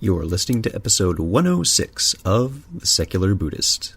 You're listening to episode 106 of The Secular Buddhist.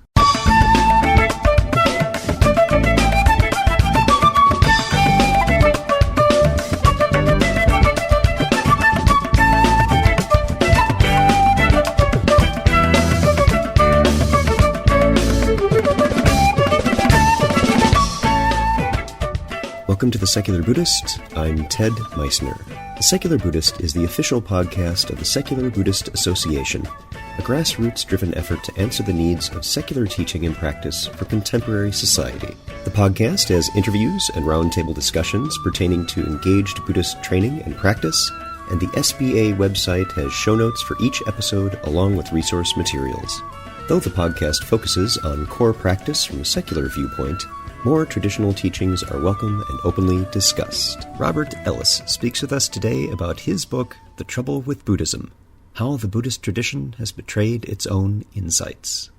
Welcome to The Secular Buddhist. I'm Ted Meissner. The Secular Buddhist is the official podcast of the Secular Buddhist Association, a grassroots-driven effort to answer the needs of secular teaching and practice for contemporary society. The podcast has interviews and roundtable discussions pertaining to engaged Buddhist training and practice, and the SBA website has show notes for each episode along with resource materials. Though the podcast focuses on core practice from a secular viewpoint, more traditional teachings are welcome and openly discussed. Robert Ellis speaks with us today about his book, The Trouble with Buddhism: How the Buddhist Tradition Has Betrayed Its Own Insights.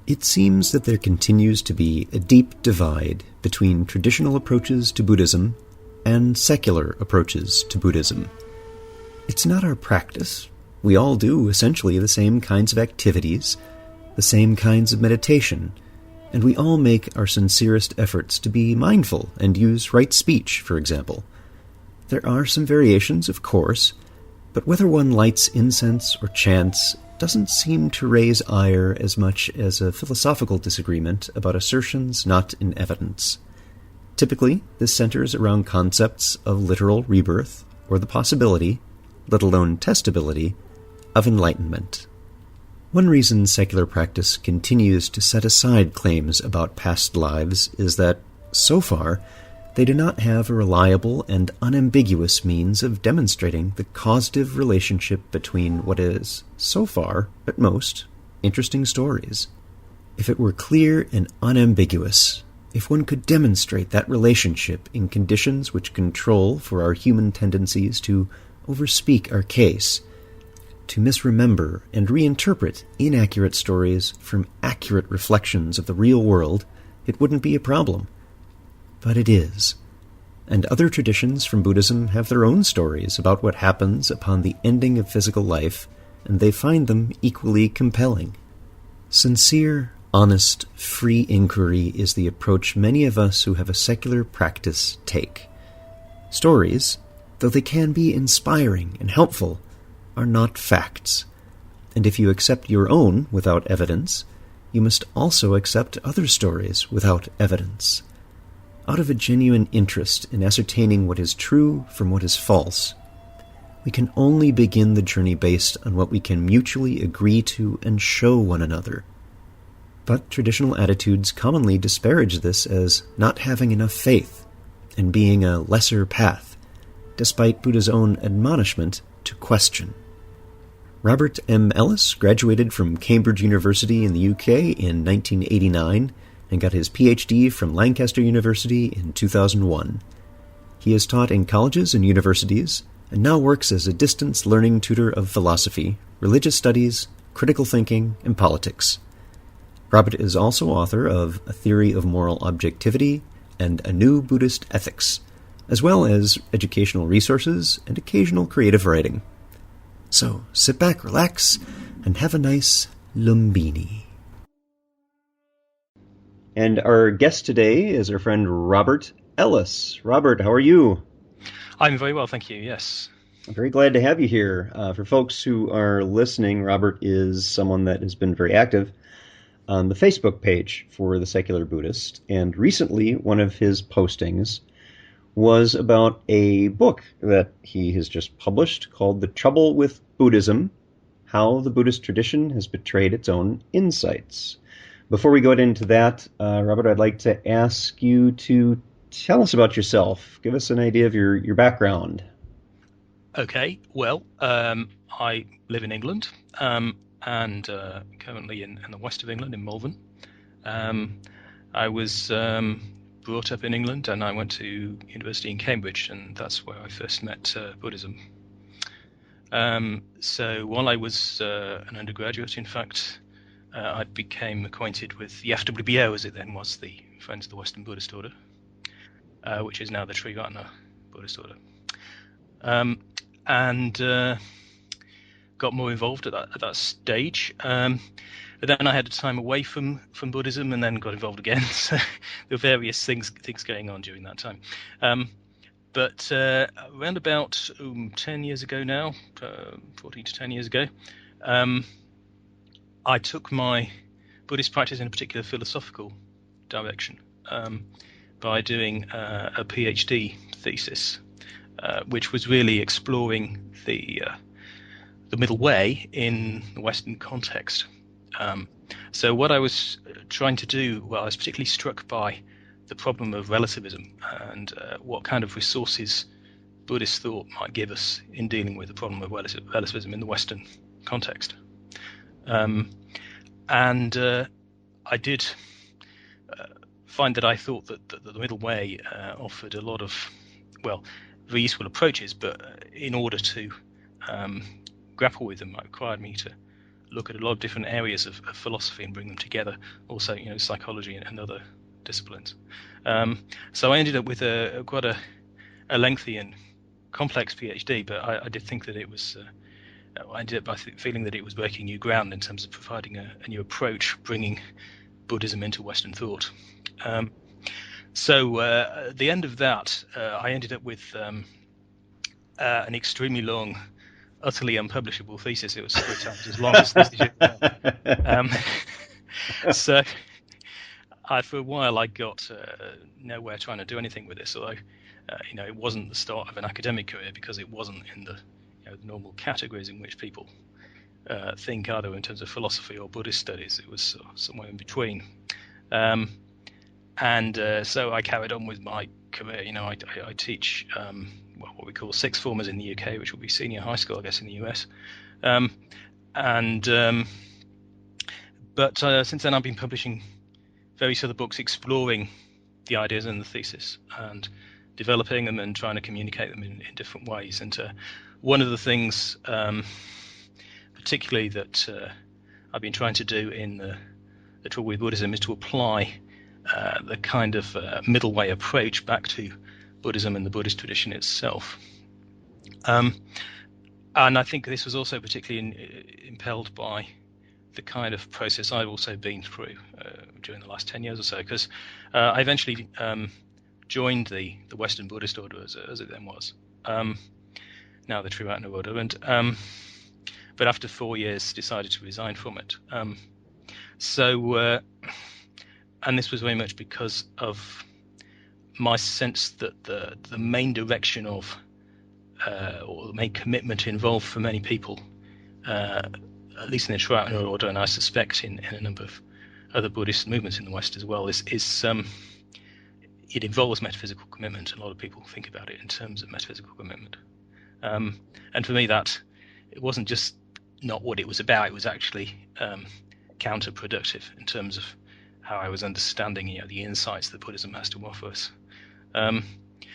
It seems that there continues to be a deep divide between traditional approaches to Buddhism and secular approaches to Buddhism. It's not our practice. We all do essentially the same kinds of activities, the same kinds of meditation, and we all make our sincerest efforts to be mindful and use right speech, for example. There are some variations, of course, but whether one lights incense or chants doesn't seem to raise ire as much as a philosophical disagreement about assertions not in evidence. Typically, this centers around concepts of literal rebirth or the possibility, let alone testability, of enlightenment. One reason secular practice continues to set aside claims about past lives is that, so far, they do not have a reliable and unambiguous means of demonstrating the causative relationship between what is, so far, at most, interesting stories. If it were clear and unambiguous, if one could demonstrate that relationship in conditions which control for our human tendencies to overspeak our case, to misremember and reinterpret inaccurate stories from accurate reflections of the real world, it wouldn't be a problem. But it is. And other traditions from Buddhism have their own stories about what happens upon the ending of physical life, and they find them equally compelling. Sincere, honest, free inquiry is the approach many of us who have a secular practice take. Stories, though they can be inspiring and helpful, are not facts. And if you accept your own without evidence, you must also accept other stories without evidence. Out of a genuine interest in ascertaining what is true from what is false, we can only begin the journey based on what we can mutually agree to and show one another. But traditional attitudes commonly disparage this as not having enough faith and being a lesser path, despite Buddha's own admonishment to question. Robert M. Ellis graduated from Cambridge University in the UK in 1989 and got his PhD from Lancaster University in 2001. He has taught in colleges and universities, and now works as a distance learning tutor of philosophy, religious studies, critical thinking, and politics. Robert is also author of A Theory of Moral Objectivity and A New Buddhist Ethics, as well as educational resources and occasional creative writing. So, sit back, relax, and have a nice Lumbini. And our guest today is our friend Robert Ellis. Robert, how are you? I'm very well, thank you, yes. I'm very glad to have you here. For folks who are listening, Robert is someone that has been very active on the Facebook page for the Secular Buddhist. And recently, one of his postings was about a book that he has just published called The Trouble with Buddhism: How the Buddhist Tradition Has Betrayed Its Own Insights. Before we go into that, Robert, I'd like to ask you to tell us about yourself. Give us an idea of your background. Okay, well, I live in England and currently in the west of England, in Malvern. I was brought up in England and I went to university in Cambridge, and that's where I first met Buddhism. So while I was an undergraduate, in fact, I became acquainted with the FWBO, as it then was, the Friends of the Western Buddhist Order, which is now the Triratna Buddhist Order, and got more involved at that stage. But then I had a time away from Buddhism, and then got involved again. So there were various things going on during that time. But around about 10 years ago now, 14 to 10 years ago, I took my Buddhist practice in a particular philosophical direction by doing a PhD thesis, which was really exploring the middle way in the Western context. So what I was trying to do, well, I was particularly struck by the problem of relativism and what kind of resources Buddhist thought might give us in dealing with the problem of relativism in the Western context. And I did find that I thought that the middle way offered a lot of, well, very useful approaches, but in order to grapple with them, it required me to look at a lot of different areas of philosophy and bring them together. Also, psychology and other disciplines. So I ended up with quite a lengthy and complex PhD, but I did think that it was. I ended up by feeling that it was breaking new ground in terms of providing a new approach, bringing Buddhism into Western thought. So at the end of that, I ended up with an extremely long, utterly unpublishable thesis. It was 3 times as long as this. So for a while I got nowhere trying to do anything with this, although it wasn't the start of an academic career, because it wasn't in the normal categories in which people think, either in terms of philosophy or Buddhist studies. It was somewhere in between. So I carried on with my career. I teach what we call sixth formers in the UK, which will be senior high school, I guess, in the US. But since then I've been publishing various other books exploring the ideas in the thesis and developing them and trying to communicate them in different ways. And one of the things particularly that I've been trying to do in the Trouble with Buddhism is to apply the kind of middle way approach back to Buddhism and the Buddhist tradition itself. And I think this was also particularly impelled by the kind of process I've also been through during the last 10 years or so, because I eventually joined the Western Buddhist Order, as it then was, now the Triratna Order, and but after 4 years decided to resign from it. And this was very much because of my sense that the main direction of or the main commitment involved for many people, at least in the Triratna Order, and I suspect in a number of other Buddhist movements in the West as well, is it involves metaphysical commitment. A lot of people think about it in terms of metaphysical commitment. And for me, that it wasn't just not what it was about; it was actually counterproductive in terms of how I was understanding, the insights that Buddhism has to offer us.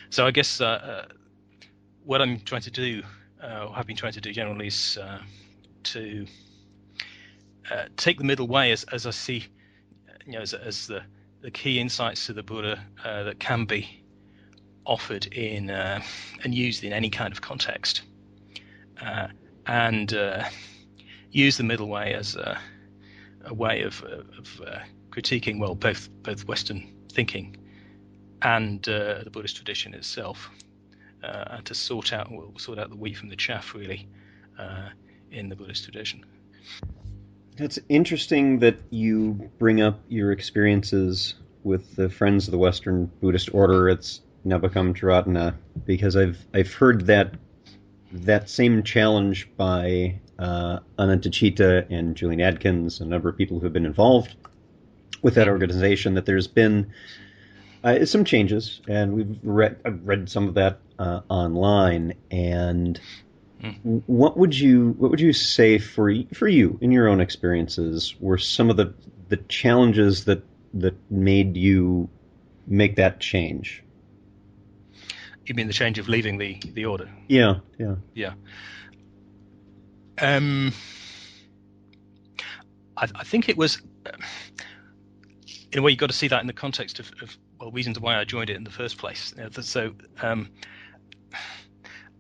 So I guess what I'm trying to do, or have been trying to do generally, is to take the middle way as I see, as the key insights to the Buddha that can be offered in and used in any kind of context, and use the middle way as a way of critiquing, well, both Western thinking and the Buddhist tradition itself, and to sort out the wheat from the chaff, really, in the Buddhist tradition. It's interesting that you bring up your experiences with the Friends of the Western Buddhist Order. It's now become Triratna, because I've heard that same challenge by Anantachita and Julian Adkins, a number of people who have been involved with that organization, that there's been Some changes, and I've read some of that online. And Mm. what would you say for you in your own experiences were some of the challenges that made you make that change? You mean the change of leaving the order? Yeah, yeah. Yeah. Um, I think it was, in a way, you've got to see that in the context of reasons why I joined it in the first place. So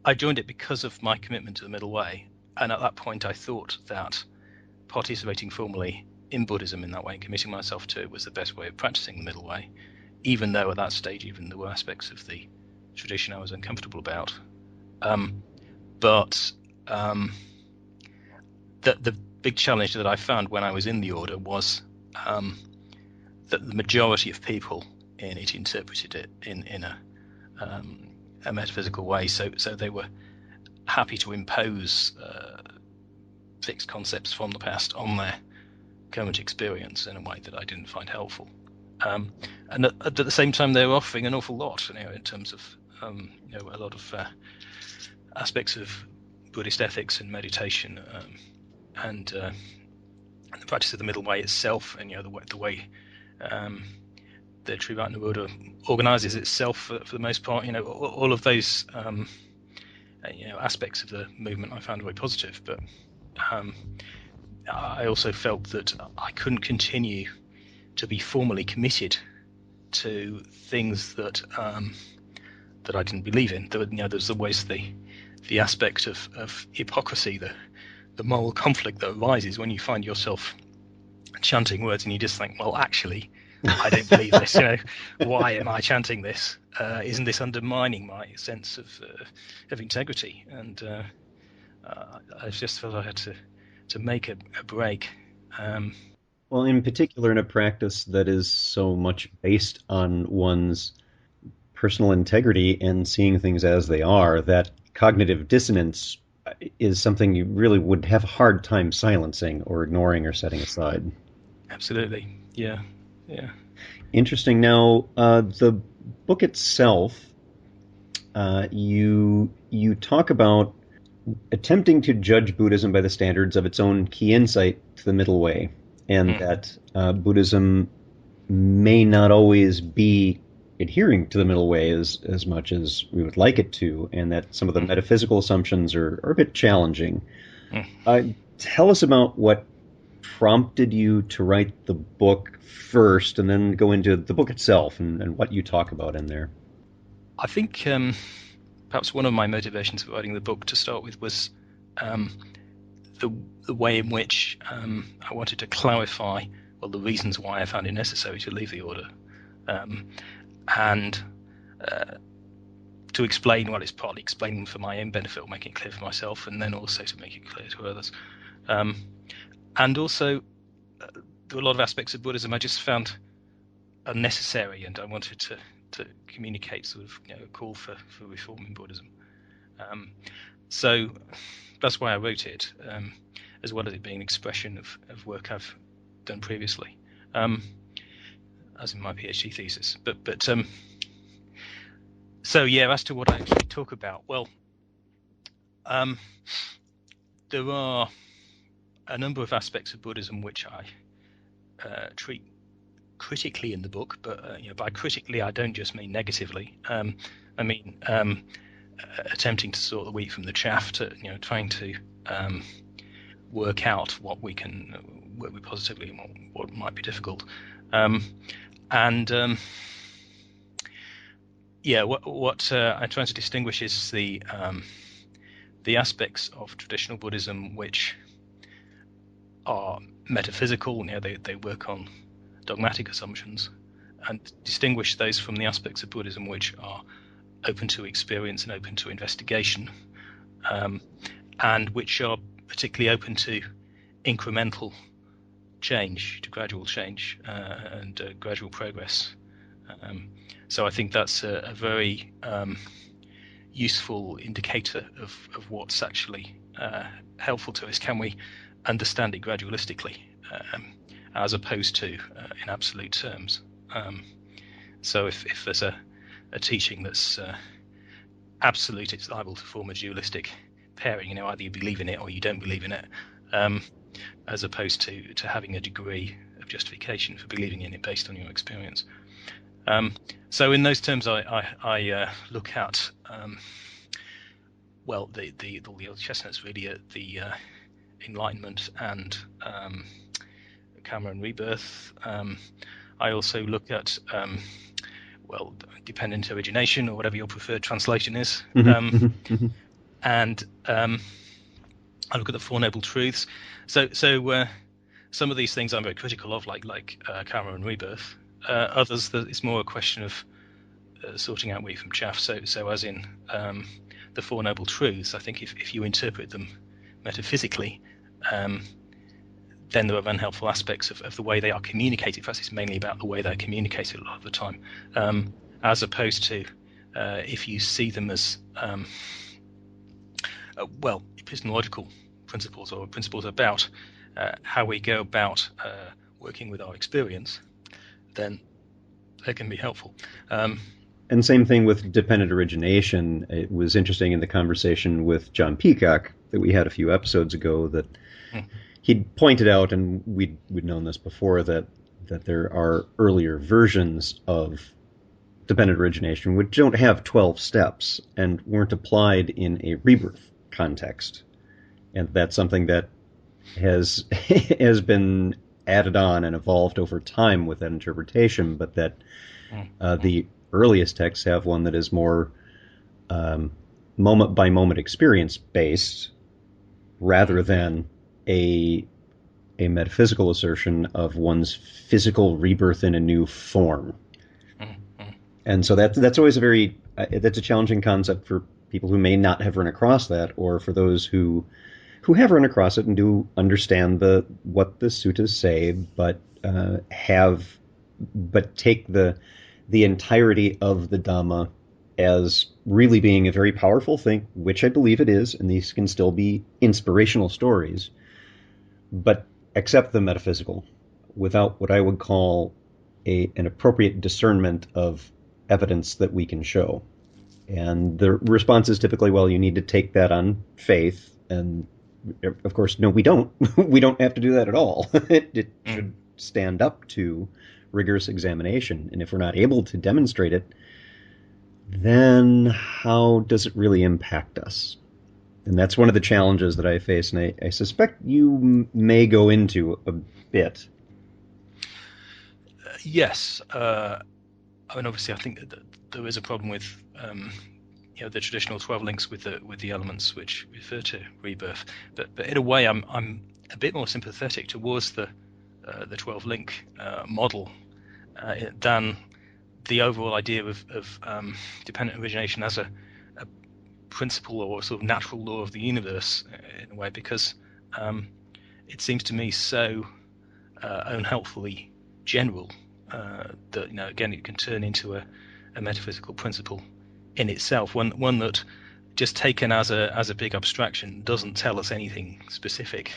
I joined it because of my commitment to the middle way, and at that point I thought that participating formally in Buddhism in that way and committing myself to it was the best way of practicing the middle way, even though at that stage even there were aspects of the tradition I was uncomfortable about. But the big challenge that I found when I was in the order was that the majority of people in it interpreted it in a metaphysical way. So they were happy to impose fixed concepts from the past on their current experience in a way that I didn't find helpful. And at the same time, they were offering an awful lot, in terms of a lot of aspects of Buddhist ethics and meditation, and the practice of the middle way itself, and the way the Triratna Buddha organizes itself for the most part. All of those aspects of the movement I found very positive, but I also felt that I couldn't continue to be formally committed to things that that I didn't believe in. There's always the aspect of hypocrisy, the moral conflict that arises when you find yourself chanting words and you just think, well, actually, I don't believe this. Why am I chanting this? Isn't this undermining my sense of integrity? And I just felt I had to make a break. Well, in particular, in a practice that is so much based on one's personal integrity and seeing things as they are, that cognitive dissonance is something you really would have a hard time silencing or ignoring or setting aside. Absolutely, yeah. Interesting. Now, the book itself, you talk about attempting to judge Buddhism by the standards of its own key insight to the middle way, and that Buddhism may not always be adhering to the middle way as much as we would like it to, and that some of the metaphysical assumptions are a bit challenging. Tell us about what prompted you to write the book first, and then go into the book itself and what you talk about in there. I think perhaps one of my motivations for writing the book to start with was the way in which I wanted to clarify the reasons why I found it necessary to leave the order, and to explain it's partly explaining for my own benefit, or making it clear for myself, and then also to make it clear to others. And also, there were a lot of aspects of Buddhism I just found unnecessary, and I wanted to communicate sort of a call for reform in Buddhism. So that's why I wrote it, as well as it being an expression of work I've done previously, as in my PhD thesis. But so yeah, as to what I actually talk about, well, there are a number of aspects of Buddhism which I treat critically in the book, but by critically I don't just mean negatively. I mean attempting to sort the wheat from the chaff, to trying to work out what we can work with positively and what might be difficult. What I'm trying to distinguish is the aspects of traditional Buddhism which are metaphysical. They work on dogmatic assumptions, and distinguish those from the aspects of Buddhism which are open to experience and open to investigation, and which are particularly open to incremental change, to gradual change, and gradual progress. So I think that's a very useful indicator of what's actually helpful to us. Can we understand it gradualistically, as opposed to in absolute terms? So if there's a teaching that's absolute, it's liable to form a dualistic pairing. Either you believe in it or you don't believe in it, as opposed to having a degree of justification for believing in it based on your experience. So in those terms, I look at all the old chestnuts really at the Enlightenment and karma and rebirth. I also look at dependent origination, or whatever your preferred translation is. And I look at the Four Noble Truths. So some of these things I'm very critical of, like karma and rebirth. Others, that it's more a question of sorting out wheat from chaff. So as in the Four Noble Truths, I think if you interpret them metaphysically, then there are unhelpful aspects of the way they are communicated. Perhaps it's mainly about the way they're communicated a lot of the time, as opposed to if you see them as epistemological principles, or principles about how we go about working with our experience, then they can be helpful. And same thing with dependent origination. It was interesting in the conversation with John Peacock that we had a few episodes ago that he'd pointed out, and we'd known this before, that there are earlier versions of dependent origination which don't have 12 steps and weren't applied in a rebirth context. And that's something that has been added on and evolved over time with that interpretation, but that the earliest texts have one that is more moment-by-moment experience-based rather than a metaphysical assertion of one's physical rebirth in a new form. And so that's always that's a challenging concept for people who may not have run across that, or for those who have run across it and do understand what the suttas say, but take the entirety of the Dhamma as really being a very powerful thing, which I believe it is, and these can still be inspirational stories, but accept the metaphysical without what I would call an appropriate discernment of evidence that we can show. And the response is typically, well, you need to take that on faith, and of course, no, we don't. We don't have to do that at all. It should stand up to rigorous examination, and if we're not able to demonstrate it, then how does it really impact us? And that's one of the challenges that I face, and I suspect you may go into a bit. Yes. Obviously, I think that there is a problem with the traditional 12 links with the elements which refer to rebirth. But in a way, I'm a bit more sympathetic towards the 12 link model than the overall idea of dependent origination as a principle or sort of natural law of the universe, in a way, because it seems to me so unhelpfully general that again it can turn into a metaphysical principle in itself, one that just taken as a big abstraction doesn't tell us anything specific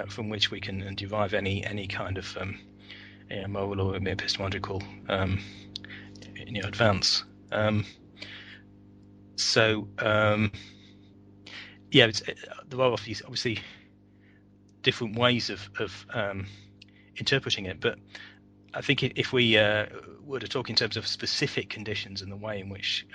from which we can derive any kind of moral or epistemological advance. There are obviously different ways of interpreting it, but I think if we were to talk in terms of specific conditions and the way in which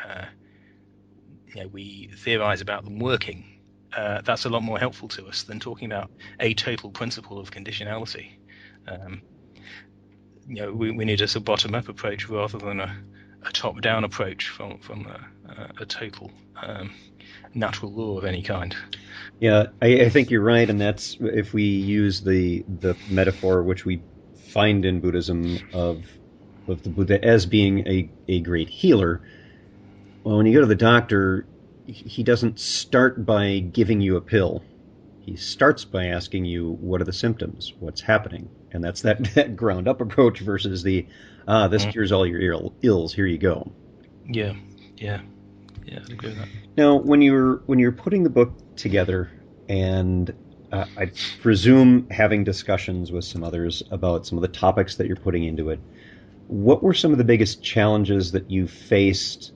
we theorize about them working, that's a lot more helpful to us than talking about a total principle of conditionality. We need a sort of bottom-up approach rather than a top-down approach from a total natural law of any kind. Yeah, I think you're right, and that's if we use the metaphor which we find in Buddhism of the Buddha as being a great healer. Well, when you go to the doctor, he doesn't start by giving you a pill. He starts by asking you, what are the symptoms? What's happening? And that's that ground-up approach versus the, this cures all your ills, here you go. Yeah, I agree with that. Now, when you're putting the book together, and I presume having discussions with some others about some of the topics that you're putting into it, what were some of the biggest challenges that you faced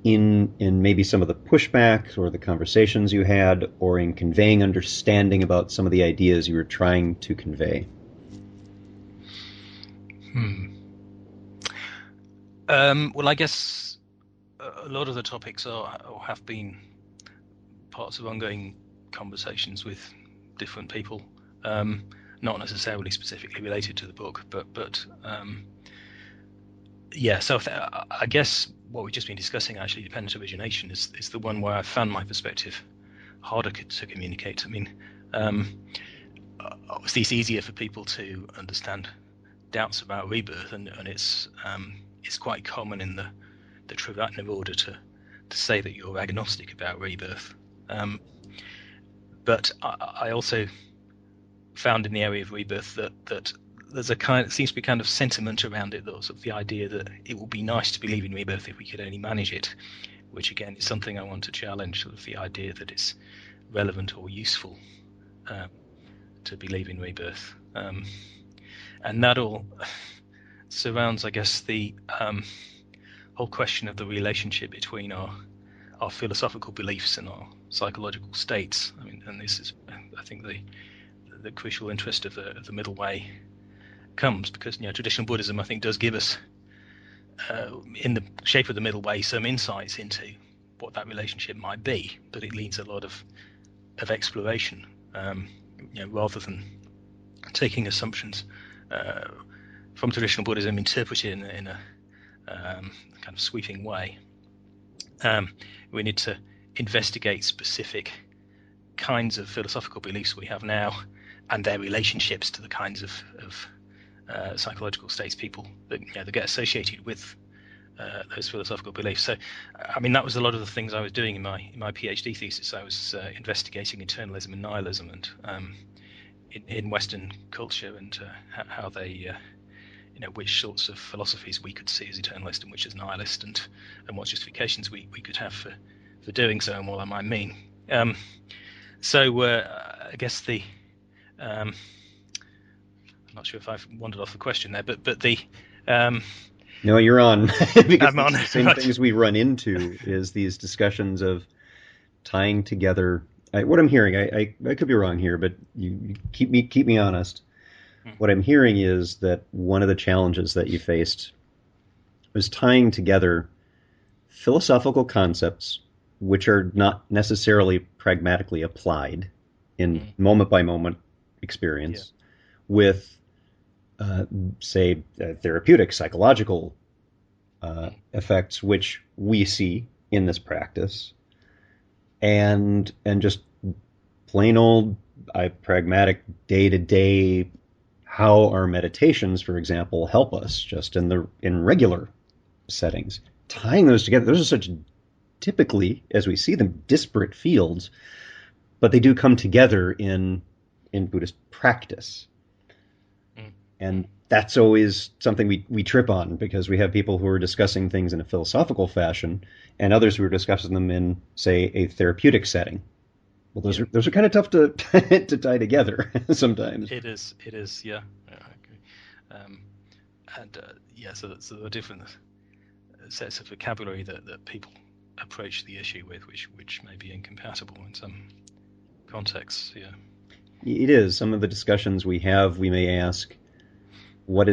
in maybe some of the pushback or the conversations you had, or in conveying understanding about some of the ideas you were trying to convey? Well, I guess a lot of the topics are or have been parts of ongoing conversations with different people, not necessarily specifically related to the book, but yeah. So I guess what we've just been discussing, actually, dependent origination, is the one where I found my perspective harder to communicate. I mean, obviously it's easier for people to understand doubts about rebirth, and it's quite common in the Triratna order to say that you're agnostic about rebirth. But I also found in the area of rebirth that there's seems to be kind of sentiment around it, though, sort of the idea that it would be nice to believe in rebirth if we could only manage it, which again is something I want to challenge, sort of the idea that it's relevant or useful to believe in rebirth. And that all surrounds, I guess, the whole question of the relationship between our philosophical beliefs and our psychological states. I mean, and this is, I think, the crucial interest of the middle way comes because, traditional Buddhism, I think, does give us, in the shape of the middle way, some insights into what that relationship might be, but it leads a lot of exploration, rather than taking assumptions from traditional Buddhism, interpreted in a kind of sweeping way. We need to investigate specific kinds of philosophical beliefs we have now and their relationships to the kinds of psychological states people that get associated with those philosophical beliefs. So, I mean, that was a lot of the things I was doing in my PhD thesis. I was investigating internalism and nihilism, and in Western culture, and how they, which sorts of philosophies we could see as eternalist and which as nihilist, and what justifications we could have for doing so, and what that might mean. So I guess I'm not sure if I've wandered off the question there, but the No, you're on. Because I'm on. The same Right. things we run into is these discussions of tying together. What I'm hearing, I could be wrong here, but you keep me honest. What I'm hearing is that one of the challenges that you faced was tying together philosophical concepts which are not necessarily pragmatically applied in moment by moment experience with, say, therapeutic, psychological effects which we see in this practice, and just plain old pragmatic day-to-day, how our meditations, for example, help us just in regular settings. Tying those together, those are such, typically, as we see them, disparate fields, but they do come together in Buddhist practice. And that's always something we trip on, because we have people who are discussing things in a philosophical fashion and others who are discussing them in, say, a therapeutic setting. Well, those are kind of tough to to tie together sometimes. It is, yeah. I agree. So there are different sets of vocabulary that people approach the issue with, which may be incompatible in some contexts. Yeah, it is. Some of the discussions we have, we may ask, why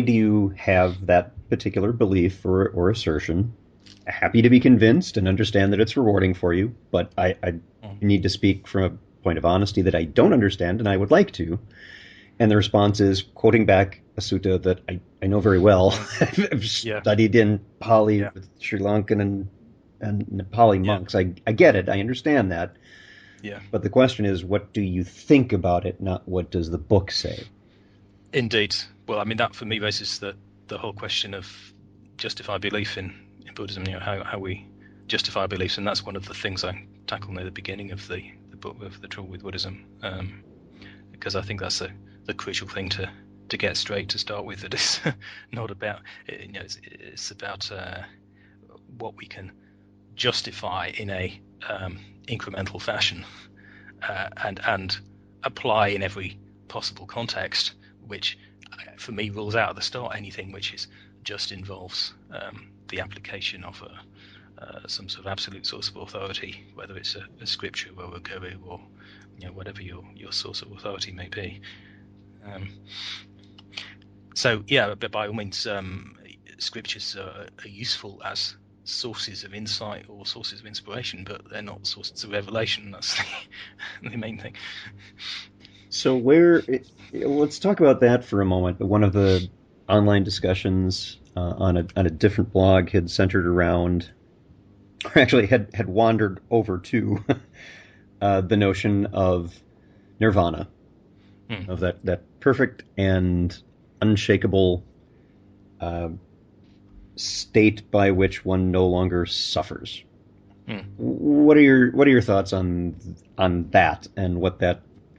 do you have that particular belief or assertion? Happy to be convinced and understand that it's rewarding for you, but I need to speak from a point of honesty that I don't understand and I would like to. And the response is, quoting back a sutta that I know very well. I've studied in Pali with Sri Lankan and Nepali monks. I get it. I understand that. Yeah. But the question is, what do you think about it, not what does the book say? Indeed. Well, I mean, that for me raises the whole question of justified belief in Buddhism, how we justify beliefs, and that's one of the things I tackle near the beginning of the book, of The Trouble with Buddhism, because I think that's the crucial thing to get straight to start with. That it's not about, it's about what we can justify in a incremental fashion, and apply in every possible context, which for me, rules out at the start anything which is just involves the application of some sort of absolute source of authority, whether it's a scripture or a guru or whatever your source of authority may be. So yeah, but by all means, scriptures are useful as sources of insight or sources of inspiration, but they're not sources of revelation. That's the main thing. So let's talk about that for a moment. One of the online discussions on a different blog had centered around, or actually had wandered over to the notion of nirvana, of that perfect and unshakable state by which one no longer suffers. What are your thoughts on that, and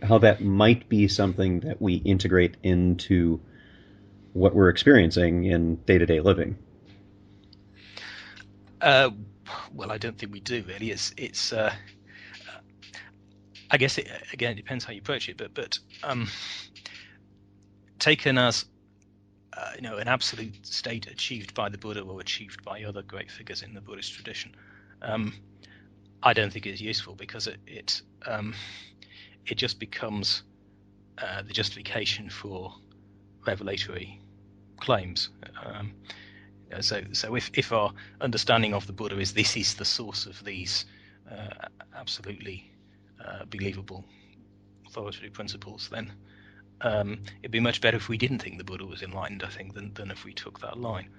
how that might be something that we integrate into what we're experiencing in day-to-day living? Well, I don't think we do really. It's I guess it depends how you approach it, but taken as an absolute state achieved by the Buddha or achieved by other great figures in the Buddhist tradition, I don't think it's useful, because it just becomes the justification for revelatory claims. So if our understanding of the Buddha is this is the source of these absolutely believable authoritative principles, then it'd be much better if we didn't think the Buddha was enlightened, I think, than if we took that line.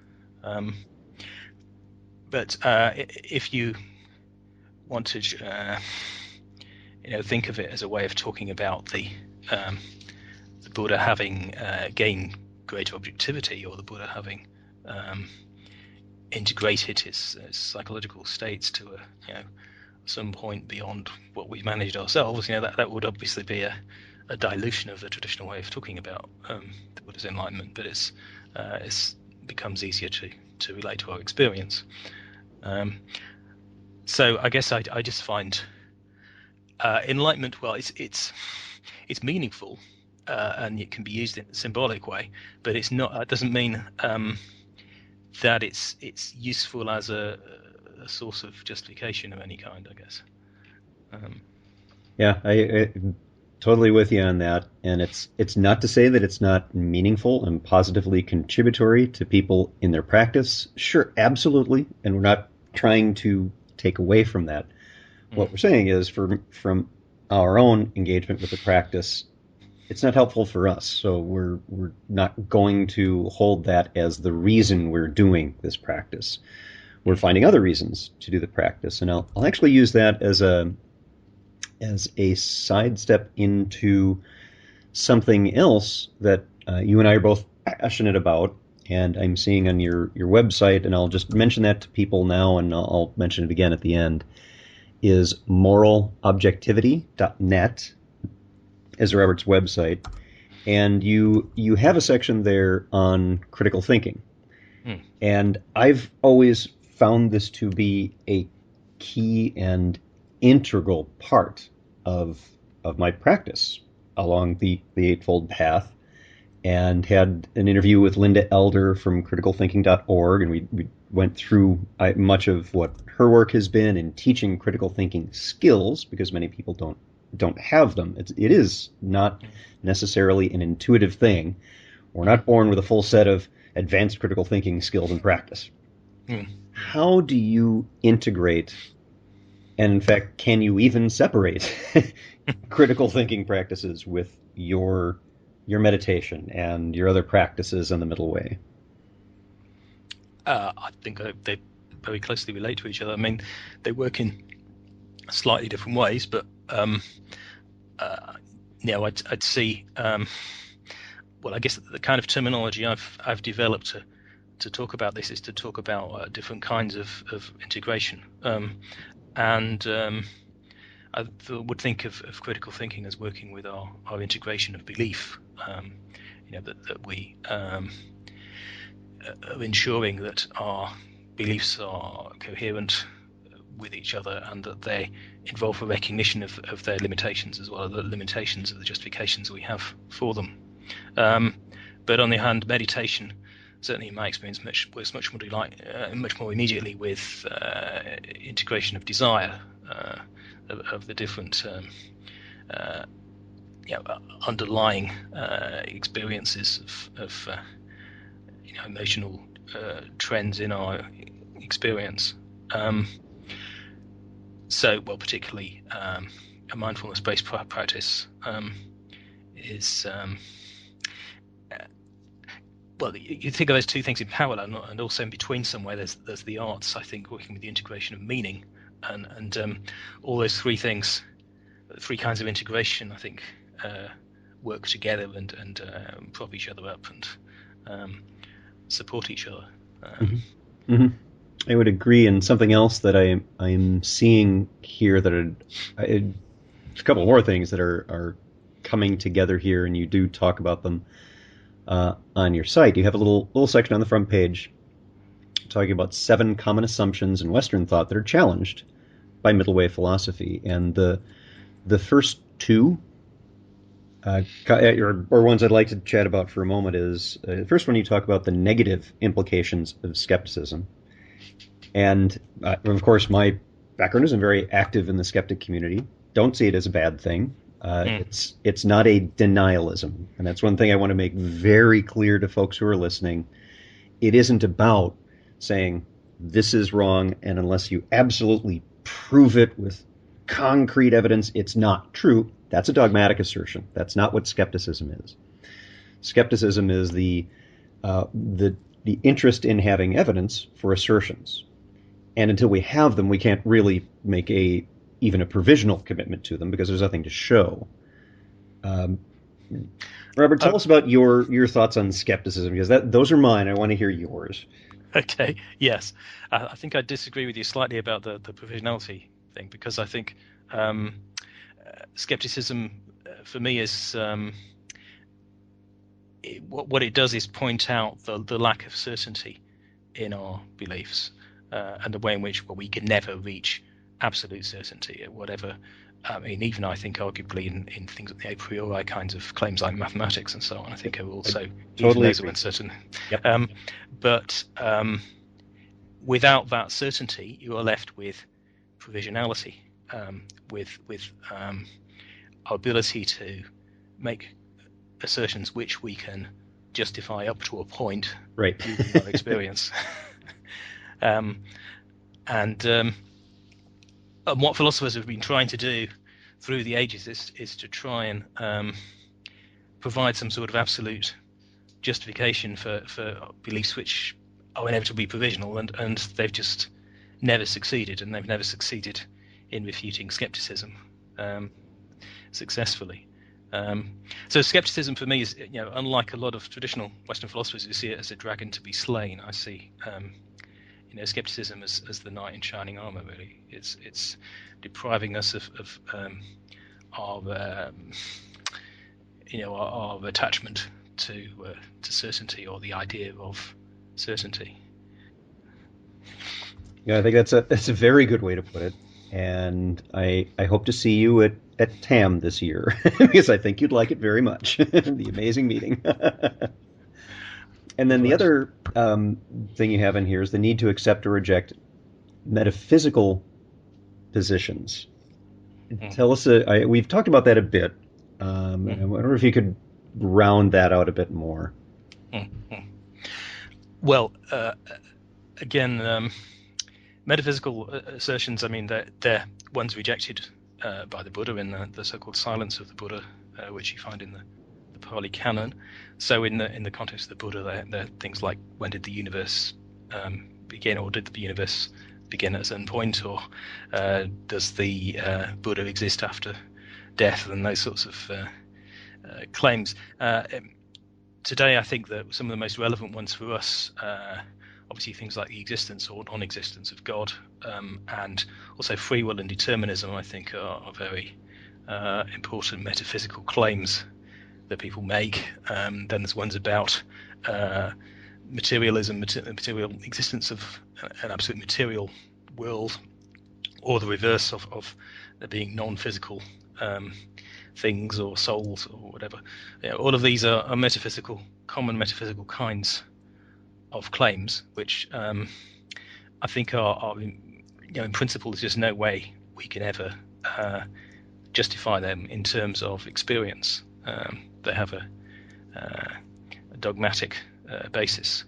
But if you want to think of it as a way of talking about the Buddha having gained greater objectivity, or the Buddha having integrated his psychological states to some point beyond what we've managed ourselves, that would obviously be a dilution of the traditional way of talking about the Buddha's enlightenment, but it's becomes easier to relate to our experience. So I guess I just find enlightenment, well, it's meaningful, and it can be used in a symbolic way, but it's not. It doesn't mean that it's useful as a source of justification of any kind, I guess. Yeah, I totally with you on that. And it's not to say that it's not meaningful and positively contributory to people in their practice. Sure, absolutely. And we're not trying to take away from that. What we're saying is, from our own engagement with the practice, it's not helpful for us. So we're not going to hold that as the reason we're doing this practice. We're finding other reasons to do the practice. And I'll actually use that as a sidestep into something else that you and I are both passionate about, and I'm seeing on your website, and I'll just mention that to people now, and I'll mention it again at the end, is moralobjectivity.net is Robert's website, and you have a section there on critical thinking. And I've always found this to be a key and integral part of my practice along the Eightfold Path, and had an interview with Linda Elder from criticalthinking.org, and we went through much of what her work has been in teaching critical thinking skills, because many people don't have them. It is not necessarily an intuitive thing. We're not born with a full set of advanced critical thinking skills and practice. How do you integrate, and in fact, can you even separate critical thinking practices with your meditation and your other practices in the middle way? I think they very closely relate to each other. I mean, they work in slightly different ways, but I'd see. Well, I guess the kind of terminology I've developed to talk about this is to talk about different kinds of integration, and I would think of critical thinking as working with our integration of belief. That we are ensuring that our beliefs are coherent with each other, and that they involve a recognition of their limitations, as well as the limitations of the justifications we have for them. But on the other hand, meditation, certainly in my experience, works much more immediately with integration of desire, of the different underlying experiences of emotional trends in our experience. Particularly a mindfulness-based practice is you think of those two things in parallel, and also in between somewhere there's the arts. I think working with the integration of meaning and all those three things, three kinds of integration, I think work together and prop each other up and support each other. I would agree. And something else that I'm seeing here that a couple more things that are coming together here, and you do talk about them on your site. You have a little section on the front page talking about 7 common assumptions in Western thought that are challenged by middle way philosophy, and the first 2 or ones I'd like to chat about for a moment is the first one. You talk about the negative implications of skepticism. And, of course, my background is I'm very active in the skeptic community. Don't see it as a bad thing. It's not a denialism. And that's one thing I want to make very clear to folks who are listening. It isn't about saying this is wrong, and unless you absolutely prove it with concrete evidence, it's not true. That's a dogmatic assertion. That's not what skepticism is. Skepticism is the interest in having evidence for assertions. And until we have them, we can't really make even a provisional commitment to them because there's nothing to show. Robert, tell us about your thoughts on skepticism, because those are mine. I want to hear yours. Okay, yes. I think I disagree with you slightly about the provisionality thing, because I think skepticism for me is what it does is point out the lack of certainty in our beliefs. And the way in which we can never reach absolute certainty at whatever. I mean, even I think arguably in things like the a priori kinds of claims like mathematics and so on, I think are also totally uncertain. Yep. But without that certainty, you are left with provisionality, with our ability to make assertions which we can justify up to a point, right, using our experience. And what philosophers have been trying to do through the ages is to try and provide some sort of absolute justification for beliefs which are inevitably provisional, and they've just never succeeded, and they've never succeeded in refuting skepticism successfully. So skepticism for me is, unlike a lot of traditional Western philosophers who see it as a dragon to be slain, I see skepticism as the knight in shining armor. Really, it's depriving us of our attachment to certainty, or the idea of certainty. Yeah, I think that's a very good way to put it, and I hope to see you at TAM this year because I think you'd like it very much. The amazing meeting. And then the other thing you have in here is the need to accept or reject metaphysical positions. Tell us, we've talked about that a bit. I wonder if you could round that out a bit more. Well, again, metaphysical assertions, I mean, they're ones rejected by the Buddha in the so-called Silence of the Buddha, which you find in the Pali Canon. So in the context of the Buddha, they're things like, when did the universe begin, or did the universe begin at a certain point, or does the Buddha exist after death, and those sorts of claims. Today, I think that some of the most relevant ones for us, obviously things like the existence or non-existence of God, and also free will and determinism, I think are very important metaphysical claims that people make. Then there's ones about materialism, material existence of an absolute material world, or the reverse of there being non-physical things or souls or whatever. All of these are common metaphysical kinds of claims, which I think are in principle, there's just no way we can ever justify them in terms of experience. They have a dogmatic basis.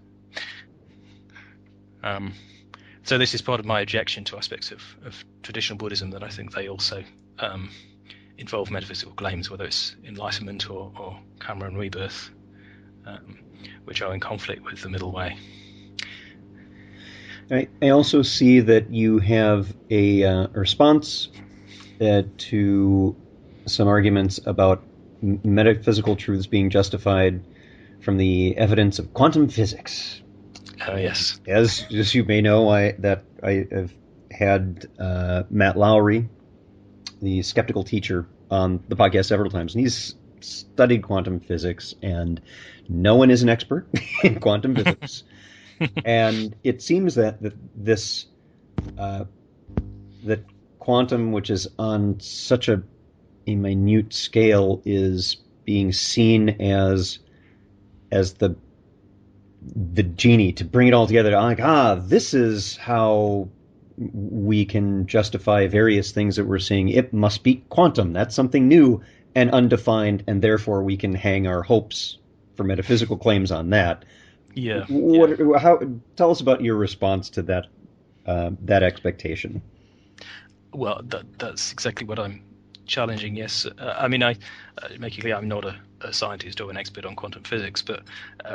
So this is part of my objection to aspects of traditional Buddhism, that I think they also involve metaphysical claims, whether it's enlightenment or karma and rebirth, which are in conflict with the middle way. I also see that you have a response to some arguments about metaphysical truths being justified from the evidence of quantum physics. Oh, yes. As you may know, I have had Matt Lowry, the skeptical teacher, on the podcast several times, and he's studied quantum physics, and no one is an expert in quantum physics. And it seems that that quantum, which is on such a minute scale, is being seen as the genie to bring it all together. Like, this is how we can justify various things that we're seeing. It must be quantum. That's something new and undefined, and therefore we can hang our hopes for metaphysical claims on that. Yeah. Tell us about your response to that expectation. Well, that's exactly what I'm challenging. Yes, I mean, I make it clear I'm not a scientist or an expert on quantum physics, but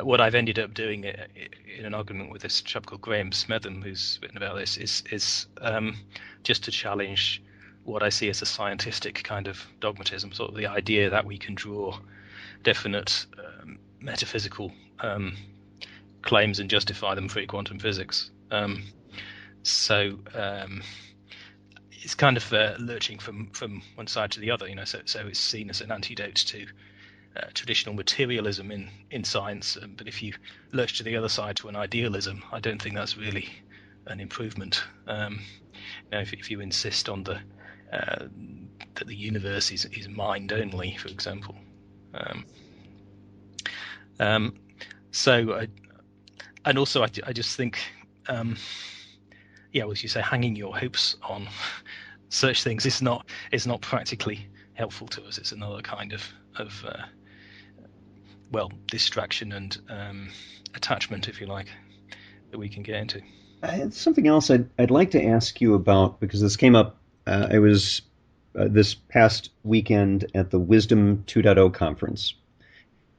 what I've ended up doing in an argument with this chap called Graham Smetham, who's written about this, is just to challenge what I see as a scientific kind of dogmatism, sort of the idea that we can draw definite metaphysical claims and justify them through quantum physics. So it's kind of lurching from one side to the other, so it's seen as an antidote to traditional materialism in science. But if you lurch to the other side to an idealism, I don't think that's really an improvement. If you insist on that the universe is mind only, for example. And also, I just think, as you say, hanging your hopes on such things is not practically helpful to us. It's another kind of distraction and attachment, if you like, that we can get into. Something else I'd like to ask you about, because this came up. I was this past weekend at the Wisdom 2.0 conference,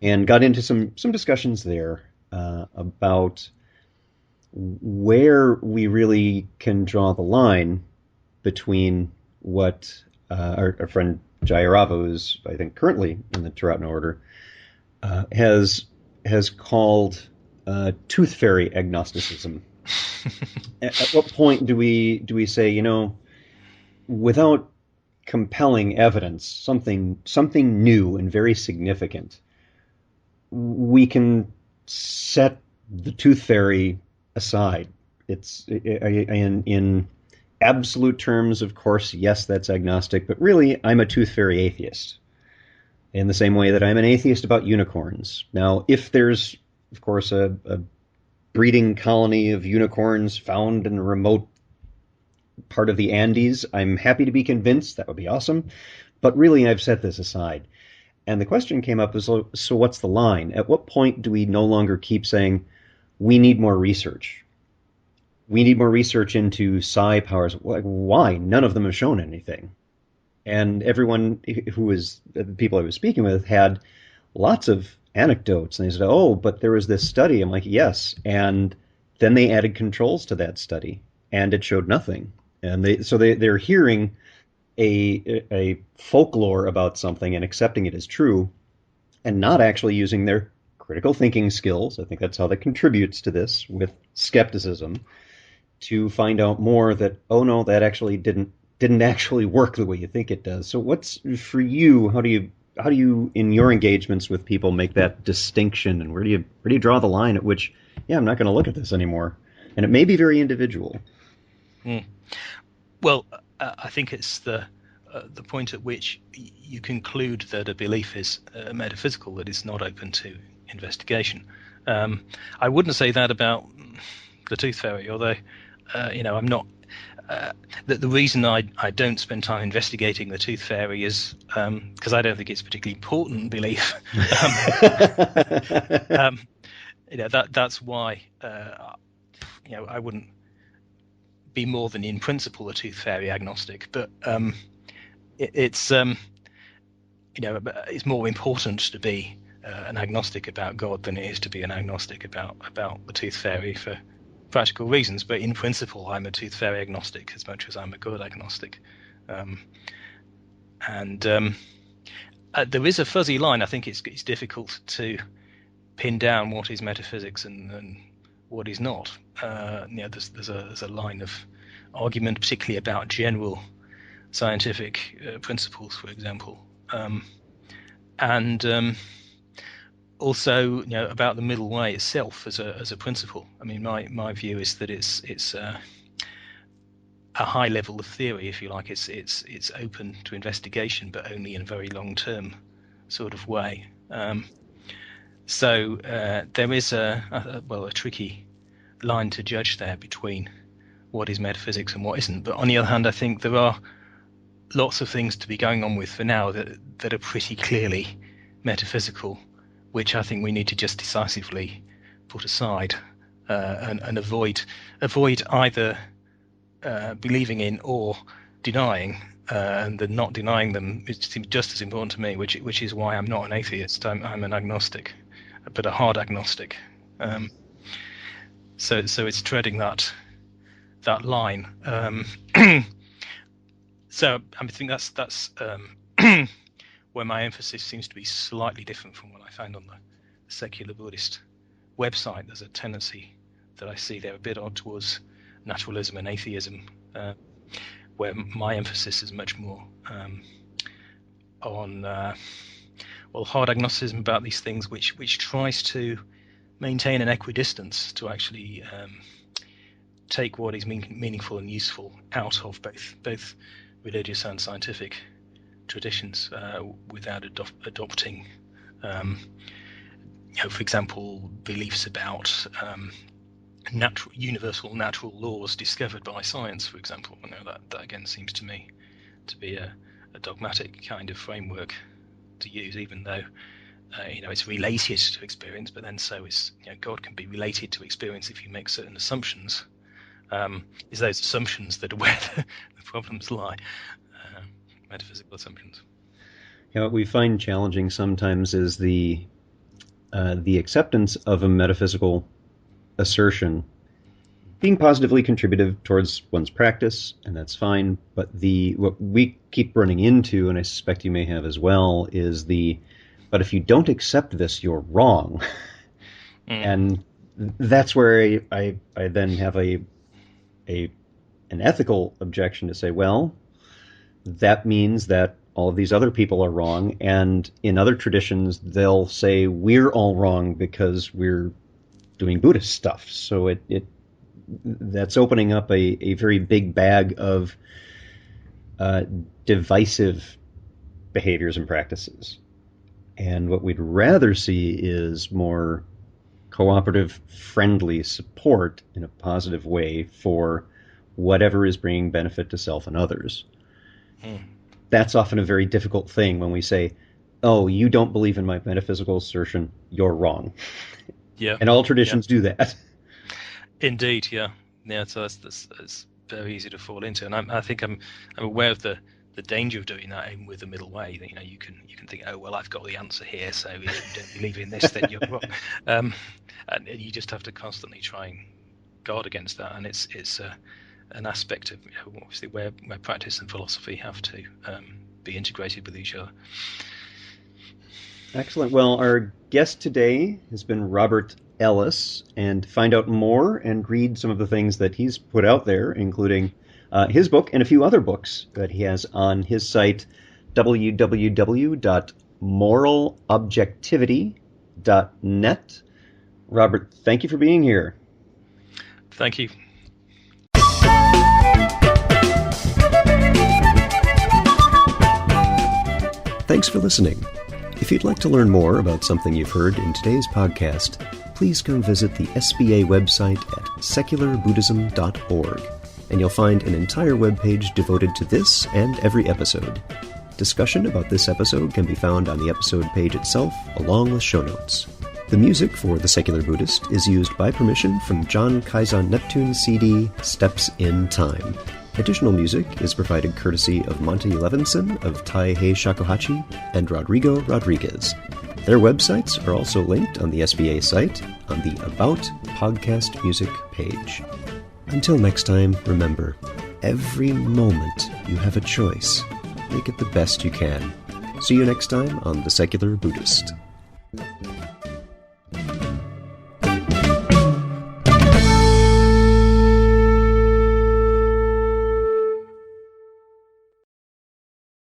and got into some discussions there about where we really can draw the line between what our friend Jayarava, who's I think currently in the Taratna order, has called tooth fairy agnosticism. At what point do we say, without compelling evidence, something new and very significant, we can set the tooth fairy aside? It's in absolute terms, of course, yes, that's agnostic, but really, I'm a tooth fairy atheist. In the same way that I'm an atheist about unicorns. Now, if there's, of course, a breeding colony of unicorns found in a remote part of the Andes, I'm happy to be convinced. That would be awesome. But really, I've set this aside. And the question came up is, so what's the line? At what point do we no longer keep saying, we need more research? We need more research into psi powers. Why? None of them have shown anything. And everyone who was, the people I was speaking with, had lots of anecdotes. And they said, but there was this study. I'm like, yes. And then they added controls to that study, and it showed nothing. And they're hearing a folklore about something and accepting it as true, and not actually using their critical thinking skills. I think that's how that contributes to this, with skepticism, to find out more that, no, that actually didn't actually work the way you think it does. So what's, for you, how do you in your engagements with people make that distinction, and where do you draw the line at which, I'm not going to look at this anymore? And it may be very individual. Well, I think it's the the point at which you conclude that a belief is metaphysical, that it's not open to investigation. I wouldn't say that about the tooth fairy, although I'm not. The reason I don't spend time investigating the tooth fairy is because I don't think it's a particularly important belief. That's why I wouldn't be more than in principle a tooth fairy agnostic, but it's more important to be an agnostic about God than it is to be an agnostic about the tooth fairy for practical reasons. But in principle, I'm a tooth fairy agnostic as much as I'm a God agnostic. There is a fuzzy line. I think it's difficult to pin down what is metaphysics and what is not. There's a line of argument, particularly about general scientific principles, for example, and also about the middle way itself as a principle. I mean, my view is that it's a high level of theory, if you like. It's open to investigation, but only in a very long term sort of way. So there is a tricky line to judge there between what is metaphysics and what isn't. But on the other hand, I think there are lots of things to be going on with for now that are pretty clearly metaphysical, which I think we need to just decisively put aside and avoid either believing in or denying. And the not denying them is just as important to me, which is why I'm not an atheist. I'm an agnostic, but a hard agnostic. So it's treading that line. So I think that's where my emphasis seems to be slightly different from what I found on the secular Buddhist website. There's a tendency that I see there a bit odd towards naturalism and atheism, where my emphasis is much more on hard agnosticism about these things, which tries to maintain an equidistance to actually take what is meaningful and useful out of both religious and scientific traditions without adopting, for example, beliefs about universal natural laws discovered by science, for example. That again seems to me to be a dogmatic kind of framework to use, even though it's related to experience, but then so is God can be related to experience if you make certain assumptions. Is those assumptions that are where the problems lie, metaphysical assumptions. What we find challenging sometimes is the acceptance of a metaphysical assertion being positively contributive towards one's practice, and that's fine. But what we keep running into, and I suspect you may have as well, is but if you don't accept this, you're wrong. And that's where I then have an ethical objection to say, well, that means that all of these other people are wrong, and in other traditions they'll say we're all wrong because we're doing Buddhist stuff. So that's opening up a very big bag of divisive behaviors and practices. And what we'd rather see is more cooperative, friendly support in a positive way for whatever is bringing benefit to self and others. That's often a very difficult thing when we say, oh, you don't believe in my metaphysical assertion, you're wrong. Yeah. And all traditions do that. Indeed, yeah. So that's very easy to fall into. And I think I'm aware of the danger of doing that, even with the middle way. You can think, oh well, I've got the answer here, so if you don't believe in this, then you're wrong. And you just have to constantly try and guard against that. And it's an aspect of obviously where practice and philosophy have to be integrated with each other. Excellent. Well, our guest today has been Robert Ellis, and to find out more and read some of the things that he's put out there, including his book and a few other books that he has on his site, www.moralobjectivity.net. Robert, thank you for being here. Thank you. Thanks for listening. If you'd like to learn more about something you've heard in today's podcast, please come visit the SBA website at secularbuddhism.org, and you'll find an entire webpage devoted to this and every episode. Discussion about this episode can be found on the episode page itself, along with show notes. The music for The Secular Buddhist is used by permission from John Kaizan Neptune's CD, Steps in Time. Additional music is provided courtesy of Monty Levinson of Taihei Shakuhachi and Rodrigo Rodriguez. Their websites are also linked on the SBA site on the About Podcast Music page. Until next time, remember, every moment you have a choice. Make it the best you can. See you next time on The Secular Buddhist.